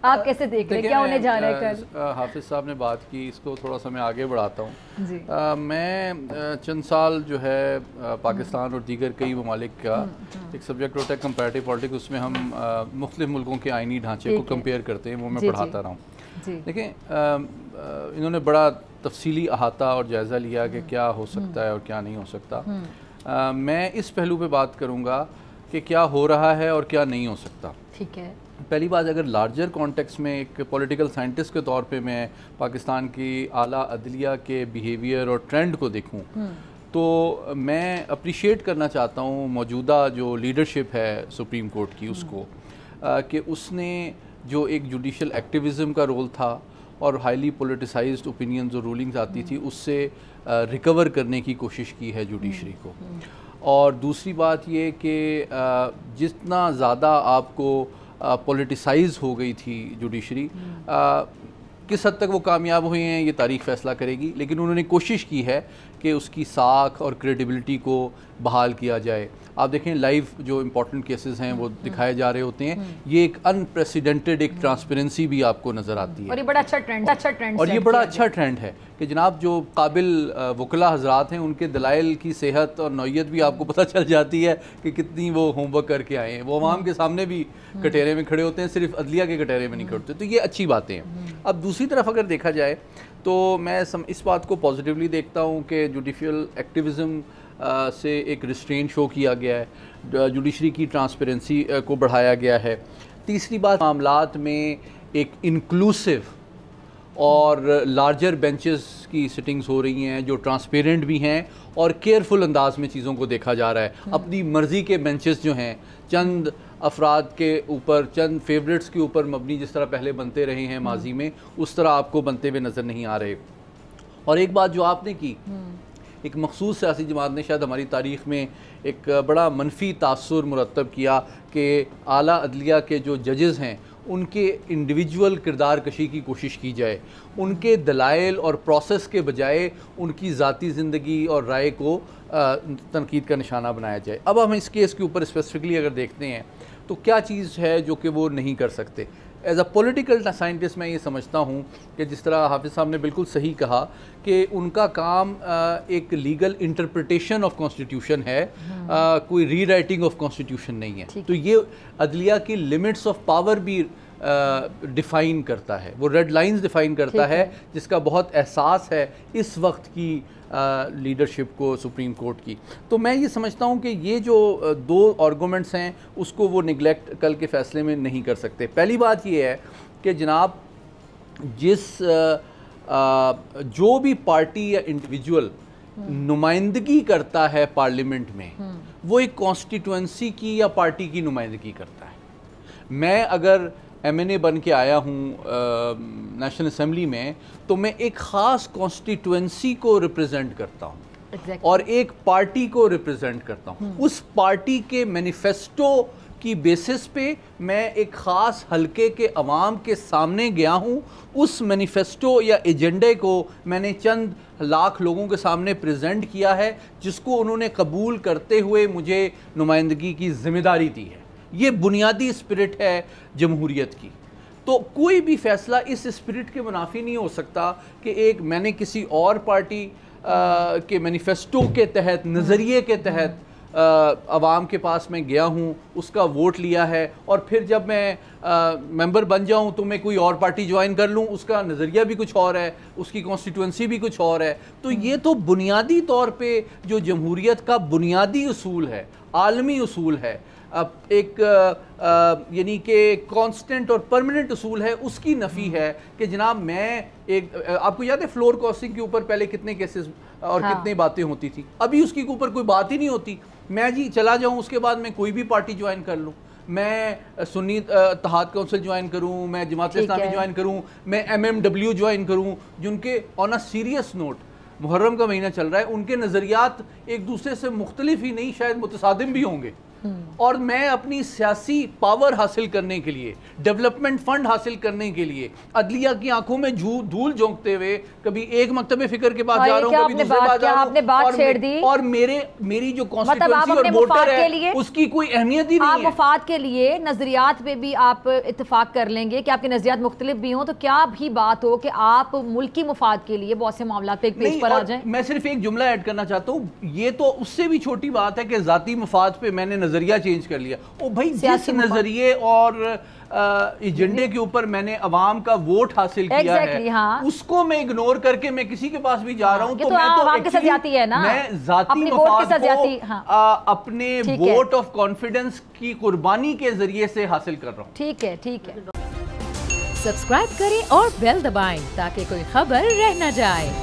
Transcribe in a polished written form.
आप कैसे देख रहे हैं, क्या होने जा रहा है कल? हाफिज साहब ने बात की, इसको थोड़ा सा मैं आगे बढ़ाता हूँ। मैं चंद साल जो है पाकिस्तान और दीगर कई ममालिक का एक सब्जेक्ट होता है कंपैरेटिव पॉलिटिक्स, उसमें हम मुख्तलिफ मुल्कों के आइनी ढांचे को कंपेयर करते हैं, वो मैं पढ़ाता रहा हूँ। देखिए इन्होंने बड़ा तफसीली अहाता और जायज़ा लिया कि क्या हो सकता है और क्या नहीं हो सकता। मैं इस पहलू पे बात करूँगा कि क्या हो रहा है और क्या नहीं हो सकता। ठीक है। पहली बात, अगर लार्जर कॉन्टेक्स्ट में एक पॉलिटिकल साइंटिस्ट के तौर पे मैं पाकिस्तान की आला अदलिया के बिहेवियर और ट्रेंड को देखूं तो मैं अप्रिशिएट करना चाहता हूं मौजूदा जो लीडरशिप है सुप्रीम कोर्ट की उसको, कि उसने जो एक जुडिशल एक्टिविज़म का रोल था और हाईली पोलिटिसाइज्ड ओपिनियंस और रूलिंग्स आती थी उससे रिकवर करने की कोशिश की है जुडिशरी को। और दूसरी बात ये कि जितना ज़्यादा आपको पॉलिटिसाइज हो गई थी जुडिशरी, किस हद तक वो कामयाब हुए हैं ये तारीख फ़ैसला करेगी, लेकिन उन्होंने कोशिश की है कि उसकी साख और क्रेडिबिलिटी को बहाल किया जाए। आप देखें लाइव जो इम्पोर्टेंट केसेस हैं वो दिखाए जा रहे होते हैं, ये एक अनप्रेसिडेंटेड एक ट्रांसपेरेंसी भी आपको नज़र आती है और ये बड़ा अच्छा ट्रेंड और ये बड़ा अच्छा ट्रेंड है कि जनाब जो काबिल वकला हजरात हैं उनके दलाइल की सेहत और नौयत भी आपको पता चल जाती है कि कितनी वो होमवर्क करके आए हैं। वो अवाम के सामने भी कटहरे में खड़े होते हैं, सिर्फ अदलिया के कटहरे में नहीं खड़े होते, तो ये अच्छी बातें हैं। अब दूसरी तरफ अगर देखा जाए तो मैं इस बात को पॉजिटिवली देखता हूँ कि जुडिशियल एक्टिविज़म से एक रिस्ट्रेंट शो किया गया है, जुडिशरी की ट्रांसपेरेंसी को बढ़ाया गया है। तीसरी बात, मामलात में एक इंक्लूसिव और लार्जर बेंचेस की सिटिंग्स हो रही हैं जो ट्रांसपेरेंट भी हैं और केयरफुल अंदाज में चीज़ों को देखा जा रहा है। अपनी मर्ज़ी के बेंचेस जो हैं चंद अफराद के ऊपर, चंद फेवरेट्स के ऊपर मबनी जिस तरह पहले बनते रहे हैं माजी में, उस तरह आपको बनते हुए नज़र नहीं आ रहे। और एक बात जो आपने की, एक मखसूस सियासी जमात ने शायद हमारी तारीख़ में एक बड़ा मनफी तासुर मुरतब किया कि आला अदलिया के जो जजेस हैं उनके इंडिविजुअल किरदार कशी की कोशिश की जाए, उनके दलाइल और प्रोसेस के बजाय उनकी ज़ाती ज़िंदगी और राय को तनकीद का निशाना बनाया जाए। अब हम इस केस के ऊपर स्पेसिफिकली अगर देखते हैं तो क्या चीज़ है जो कि वो नहीं कर सकते। एज अ पॉलिटिकल साइंटिस्ट मैं ये समझता हूँ कि जिस तरह हाफिज़ साहब ने बिल्कुल सही कहा कि उनका काम एक लीगल इंटरप्रिटेशन ऑफ कॉन्स्टिट्यूशन है, कोई री राइटिंग ऑफ कॉन्स्टिट्यूशन नहीं है। तो ये अदलिया की लिमिट्स ऑफ पावर भी डिफ़ाइन करता है, वो रेड लाइंस डिफ़ाइन करता है जिसका बहुत एहसास है इस वक्त की लीडरशिप को सुप्रीम कोर्ट की। तो मैं ये समझता हूँ कि ये जो दो आर्गूमेंट्स हैं उसको वो निगलेक्ट कल के फ़ैसले में नहीं कर सकते। पहली बात ये है कि जनाब जो भी पार्टी या इंडिविजुअल नुमाइंदगी करता है पार्लियामेंट में, वो एक कॉन्स्टिट्यूंसी की या पार्टी की नुमाइंदगी करता है। मैं अगर MNA बन के आया हूँ नेशनल असेंबली में, तो मैं एक ख़ास कॉन्स्टिट्यूंसी को रिप्रेजेंट करता हूँ और एक पार्टी को रिप्रेजेंट करता हूँ। उस पार्टी के मैनिफेस्टो की बेसिस पे मैं एक ख़ास हलके के अवाम के सामने गया हूँ। उस मैनिफेस्टो या एजेंडे को मैंने चंद लाख लोगों के सामने प्रेजेंट किया है, जिसको उन्होंने कबूल करते हुए मुझे नुमाइंदगी की जिम्मेदारी दी है। ये बुनियादी स्पिरिट है जमहूरियत की। तो कोई भी फैसला इस स्पिरिट के मुनाफी नहीं हो सकता कि मैंने किसी और पार्टी के मैनिफेस्टो के तहत, नज़रिए के तहत अवाम के पास मैं गया हूँ, उसका वोट लिया है और फिर जब मैं मेंबर बन जाऊँ तो मैं कोई और पार्टी ज्वाइन कर लूँ, उसका नज़रिया भी कुछ और है, उसकी कॉन्स्टिट्यूंसी भी कुछ और है। तो ये तो बुनियादी तौर पे जो जमहूरियत का बुनियादी उसूल है, आलमी उसूल है, एक यानी कि कांस्टेंट और परमानेंट उसूल है, उसकी नफ़ी है कि जनाब मैं एक, आपको याद है फ्लोर क्रॉसिंग के ऊपर पहले कितने केसेस और कितनी बातें होती थी, अभी उसके ऊपर कोई बात ही नहीं होती। मैं जी चला जाऊं, उसके बाद मैं कोई भी पार्टी ज्वाइन कर लूं, मैं सुन्नी इत्तेहाद काउंसिल ज्वाइन करूं, मैं जमात इस्लामी ज्वाइन करूं, मैं MMW ज्वाइन करूं, जिनके on a serious note Muharram का महीना चल रहा है, उनके नज़रियात एक दूसरे से मुख्तलिफ ही नहीं शायद मुतसादिम भी होंगे, और मैं अपनी सियासी पावर हासिल करने के लिए, डेवलपमेंट फंड हासिल करने के लिए अदलिया की आंखों में धूल झोंकते हुए कभी एक मकतबे फिक्र के पास जा रहा हूँ, कभी दूसरे पास जा रहा हूँ, और मेरी जो कॉन्स्टिट्यूएंसी और वोटर है उसकी कोई अहमियत ही नहीं है। मुफाद के लिए नजरियात पे भी आप इत्तेफाक कर लेंगे कि आपके नजरियात मुख्तलिफ भी हों, तो क्या भी बात हो कि आप मुल्की मुफाद के लिए बहुत से मामला पे एक पेज पर आ जाएं। मैं सिर्फ एक जुमला ऐड करना चाहता हूँ, ये तो उससे भी छोटी बात है कि जाती मुफाद पे मैंने नजरिया चेंज कर लिया। ओ भाई, जिस नजरिए और एजेंडे के ऊपर मैंने अवाम का वोट हासिल किया है, हाँ। उसको मैं इग्नोर करके मैं किसी के पास भी जा रहा हूँ, तो मैं जाती मुफाद को अपने वोट ऑफ कॉन्फिडेंस की कुर्बानी के जरिए से हासिल कर रहा हूँ। ठीक है, ठीक है। सब्सक्राइब करें और बेल दबाएं ताकि कोई खबर रह न जाए।